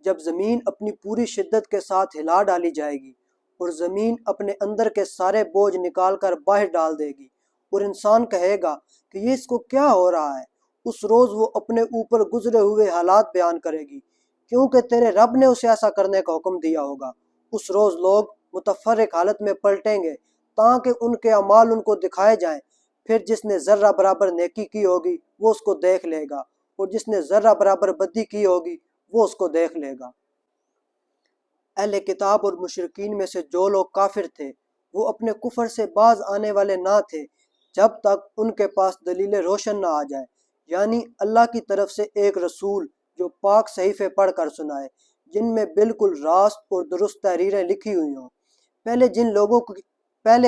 جب زمین اپنی پوری شدت کے ساتھ ہلا ڈالی جائے گی اور زمین اپنے اندر کے سارے بوجھ نکال کر باہر ڈال دے گی، اور انسان کہے گا کہ یہ اس کو کیا ہو رہا ہے، اس روز وہ اپنے اوپر گزرے ہوئے حالات بیان کرے گی، کیونکہ تیرے رب نے اسے ایسا کرنے کا حکم دیا ہوگا۔ اس روز لوگ متفرق حالت میں پلٹیں گے تاکہ ان کے اعمال ان کو دکھائے جائیں، پھر جس نے ذرہ برابر نیکی کی ہوگی وہ اس کو دیکھ لے گا، اور جس نے ذرہ برابر بدی کی ہوگی وہ اس کو دیکھ لے گا۔ اہل کتاب اور مشرکین میں سے جو لوگ کافر تھے وہ اپنے کفر سے باز آنے والے نہ تھے جب تک ان کے پاس دلیل روشن نہ آ جائے، یعنی اللہ کی طرف سے ایک رسول جو پاک صحیفے پڑھ کر سنائے جن میں بالکل راست اور درست تحریریں لکھی ہوئی ہوں۔ پہلے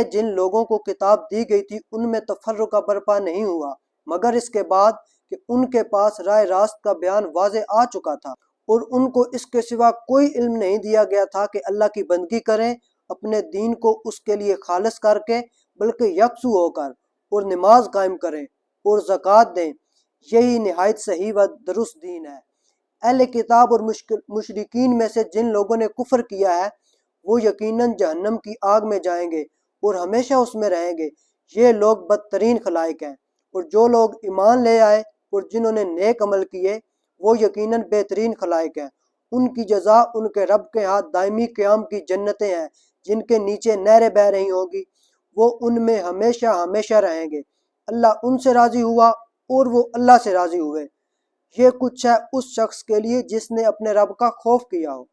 جن لوگوں کو کتاب دی گئی تھی ان میں تفرقہ برپا نہیں ہوا، مگر اس کے بعد کہ ان کے پاس راہ راست کا بیان واضح آ چکا تھا، اور ان کو اس کے سوا کوئی علم نہیں دیا گیا تھا کہ اللہ کی بندگی کریں اپنے دین کو اس کے لیے خالص کر کے، بلکہ یکسو ہو کر، اور نماز قائم کریں اور زکوٰۃ دیں۔ یہی نہایت صحیح و درست دین ہے۔ اہل کتاب اور مشرکین میں سے جن لوگوں نے کفر کیا ہے وہ یقیناً جہنم کی آگ میں جائیں گے اور ہمیشہ اس میں رہیں گے۔ یہ لوگ بدترین خلائق ہیں، اور جو لوگ ایمان لے آئے اور جنہوں نے نیک عمل کیے وہ یقیناً بہترین خلائق ہیں۔ ان کی جزا ان کے رب کے ہاتھ دائمی قیام کی جنتیں ہیں جن کے نیچے نہریں بہہ رہی ہوں گی، وہ ان میں ہمیشہ ہمیشہ رہیں گے۔ اللہ ان سے راضی ہوا اور وہ اللہ سے راضی ہوئے۔ یہ کچھ ہے اس شخص کے لیے جس نے اپنے رب کا خوف کیا ہو۔